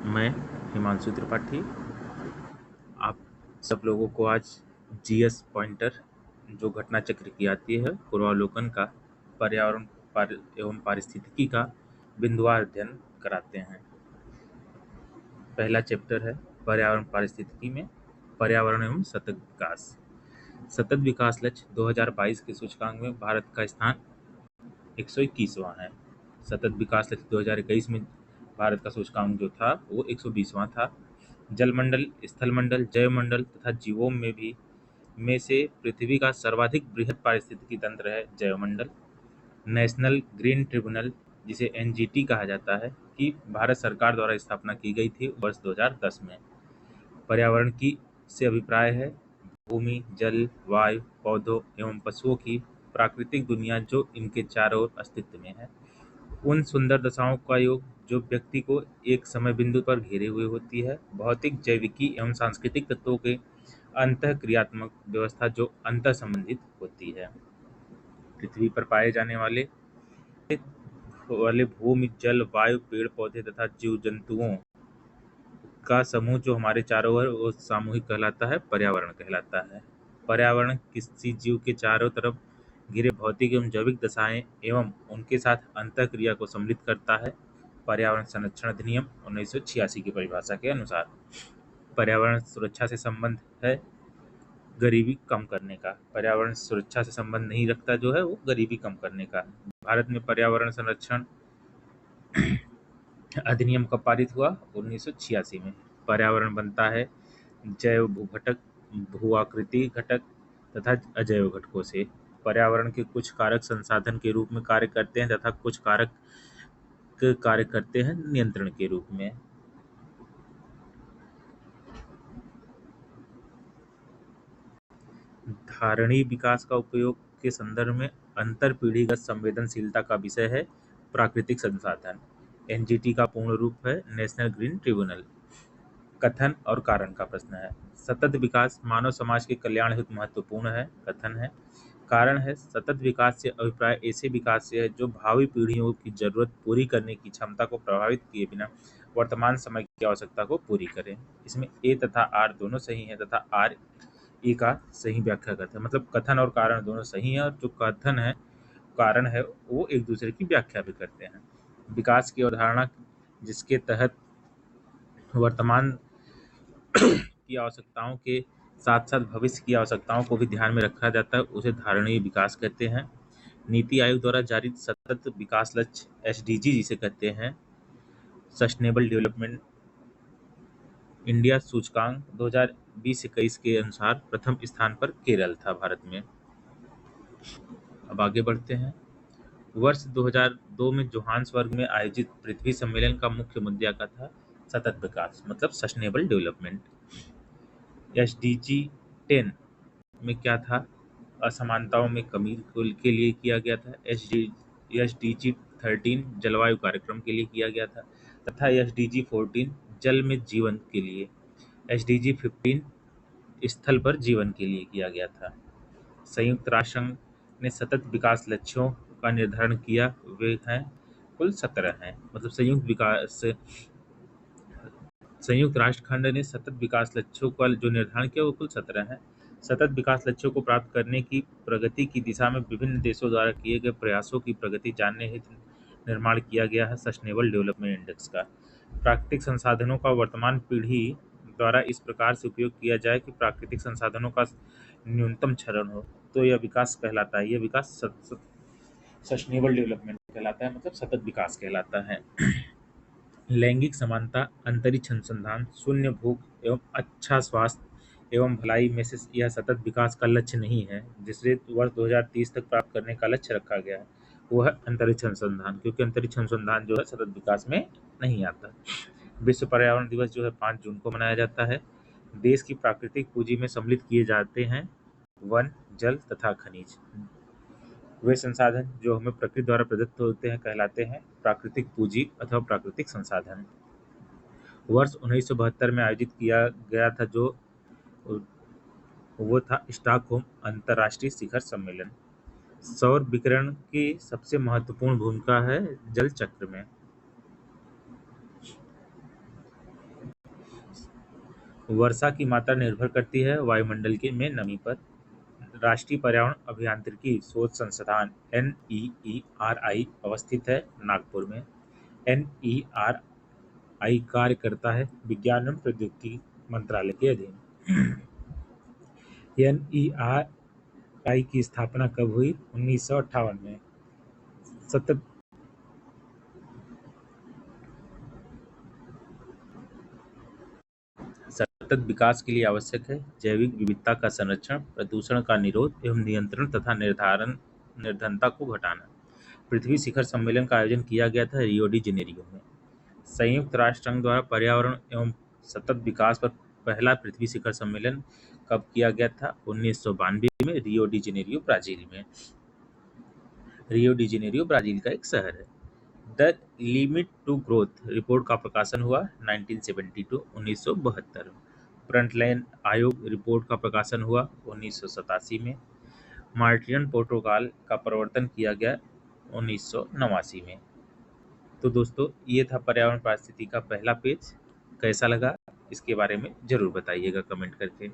मैं हिमांशु त्रिपाठी आप सब लोगों को आज जीएस पॉइंटर जो घटना चक्र की आती है पूर्वावलोकन का पर्यावरण एवं पारिस्थितिकी का बिंदुवार अध्ययन कराते हैं। पहला चैप्टर है पर्यावरण पारिस्थितिकी में पर्यावरण एवं सतत विकास। सतत विकास लक्ष्य 2022 के सूचकांक में भारत का स्थान 121वां है। सतत विकास लक्ष्य 2021 में भारत का सूचकांक जो था वो 120वां था। जलमंडल, स्थलमंडल, जैवमंडल तथा जीवों में से पृथ्वी का सर्वाधिक बृहद पारिस्थितिकी तंत्र है जैवमंडल। नेशनल ग्रीन ट्रिब्यूनल, जिसे एनजीटी कहा जाता है, की भारत सरकार द्वारा स्थापना की गई थी वर्ष 2010 में। पर्यावरण की से अभिप्राय है भूमि, जल, वायु, पौधों एवं पशुओं की प्राकृतिक दुनिया जो इनके चारों ओर अस्तित्व में है। उन सुंदर दशाओं का योग जो व्यक्ति को एक समय बिंदु पर घेरे हुए होती है। भौतिक, जैविकी एवं सांस्कृतिक तत्वों के अंतःक्रियात्मक व्यवस्था जो अंतर संबंधित होती है। पृथ्वी पर पाए जाने वाले भूमि, जल, वायु, पेड़ पौधे तथा जीव जंतुओं का समूह जो हमारे चारों ओर वो सामूहिक कहलाता है, पर्यावरण कहलाता है। पर्यावरण किसी जीव के चारों तरफ घिरे भौतिक एवं जैविक दशाएं एवं उनके साथ अंतःक्रिया को सम्मिलित करता है। पर्यावरण संरक्षण अधिनियम 1986 की परिभाषा के अनुसार पर्यावरण सुरक्षा से संबंध है गरीबी कम करने का। पर्यावरण सुरक्षा से संबंध नहीं रखता जो है वो गरीबी कम करने का। भारत में पर्यावरण संरक्षण अधिनियम कब पारित हुआ? 1986 में। पर्यावरण बनता है जैव भूघटक, भू-आकृति घटक तथा अजैव घटकों से। पर्यावरण के कुछ कारक संसाधन के रूप में कार्य करते हैं तथा कुछ कारक कार्य करते हैं नियंत्रण के रूप में। धारणी विकास का उपयोग के संदर्भ में अंतर पीढ़ीगत संवेदनशीलता का विषय है प्राकृतिक संसाधन। एनजीटी का पूर्ण रूप है नेशनल ग्रीन ट्रिब्यूनल। कथन और कारण का प्रश्न है। सतत विकास मानव समाज के कल्याण हेतु महत्वपूर्ण है। कथन है। कारण है सतत विकास से अभिप्राय ऐसे विकास से है जो भावी पीढ़ियों की जरूरत पूरी करने की क्षमता को प्रभावित किए बिना वर्तमान समय की आवश्यकता को पूरी करें। इसमें ए तथा आर दोनों सही है तथा आर ए का सही व्याख्या करते हैं। मतलब कथन और कारण दोनों सही है और जो कथन है कारण है वो एक दूसरे की व्याख्या भी करते हैं। विकास की अवधारणा जिसके तहत वर्तमान की आवश्यकताओं के साथ साथ भविष्य की आवश्यकताओं को भी ध्यान में रखा जाता है उसे धारणीय विकास कहते हैं। नीति आयोग द्वारा जारी सतत विकास लक्ष्य एसडीजी जिसे कहते हैं, सस्टेनेबल डेवलपमेंट इंडिया सूचकांक 2020-21 के अनुसार प्रथम स्थान पर केरल था भारत में। अब आगे बढ़ते हैं। वर्ष 2002 में जोहान्सबर्ग में आयोजित पृथ्वी सम्मेलन का मुख्य मुद्दा क्या था? सतत विकास, मतलब सस्टेनेबल डेवलपमेंट। एसडीजी 10 में क्या था? असमानताओं में कमी के लिए किया गया था। एसडीजी 13 जलवायु कार्यक्रम के लिए किया गया था तथा एसडीजी 14 जल में जीवन के लिए, एसडीजी 15 स्थल पर जीवन के लिए किया गया था। संयुक्त राष्ट्र संघ ने सतत विकास लक्ष्यों का निर्धारण किया, वे हैं कुल 17 हैं। मतलब संयुक्त राष्ट्र खंड ने सतत विकास लक्ष्यों का जो निर्धारण किया वो कुल 17 हैं। सतत विकास लक्ष्यों को प्राप्त करने की प्रगति की दिशा में विभिन्न देशों द्वारा किए गए प्रयासों की प्रगति जानने हेतु निर्माण किया गया है सस्टेनेबल डेवलपमेंट इंडेक्स का। प्राकृतिक संसाधनों का वर्तमान पीढ़ी द्वारा इस प्रकार से उपयोग किया जाए कि प्राकृतिक संसाधनों का न्यूनतम क्षरण हो, तो यह विकास कहलाता है। यह विकास सस्टेनेबल डेवलपमेंट कहलाता है, मतलब सतत विकास कहलाता है। लैंगिक समानता, अंतरिक्ष अनुसंधान, शून्य भूख एवं अच्छा स्वास्थ्य एवं भलाई में से यह सतत विकास का लक्ष्य नहीं है जिसे वर्ष 2030 तक प्राप्त करने का लक्ष्य रखा गया है, वो है अंतरिक्ष अनुसंधान, क्योंकि अंतरिक्ष अनुसंधान जो है सतत विकास में नहीं आता। विश्व पर्यावरण दिवस जो है 5 जून को मनाया जाता है। देश की प्राकृतिक पूंजी में सम्मिलित किए जाते हैं वन, जल तथा खनिज। वे संसाधन जो हमें प्रकृति द्वारा प्रदत्त होते हैं कहलाते हैं प्राकृतिक पूंजी अथवा प्राकृतिक संसाधन। वर्ष 1972 में आयोजित किया गया था जो वो था स्टॉकहोम अंतर्राष्ट्रीय शिखर सम्मेलन। सौर विकिरण की सबसे महत्वपूर्ण भूमिका है जल चक्र में। वर्षा की मात्रा निर्भर करती है वायुमंडल के में नमी पर। राष्ट्रीय पर्यावरण अभियांत्रिकी शोध संस्थान NEERI अवस्थित है नागपुर में। NERI कार्य करता है विज्ञान एवं प्रौद्योगिकी मंत्रालय के अधीन। NERI की स्थापना कब हुई? 1958 में। सतत विकास के लिए आवश्यक है जैविक विविधता का संरक्षण, प्रदूषण का निरोध एवं नियंत्रण तथा निर्धनता को घटाना। पृथ्वी शिखर सम्मेलन का आयोजन किया गया था रियो डी जेनेरियो में। संयुक्त राष्ट्र संघ द्वारा पर्यावरण एवं सतत विकास पर पहला पृथ्वी शिखर सम्मेलन कब किया गया था? 1992 में, रियो डी जेनेरियो ब्राजील में। रियो डी जेनेरियो ब्राजील का एक शहर है। The limit to growth report का प्रकाशन हुआ 1972 फ्रंटलाइन आयोग रिपोर्ट का प्रकाशन हुआ 1987 में। मार्टियन प्रोटोकॉल का प्रवर्तन किया गया 1989 में। तो दोस्तों ये था पर्यावरण पारिस्थितिकी का पहला पेज। कैसा लगा इसके बारे में जरूर बताइएगा कमेंट करके।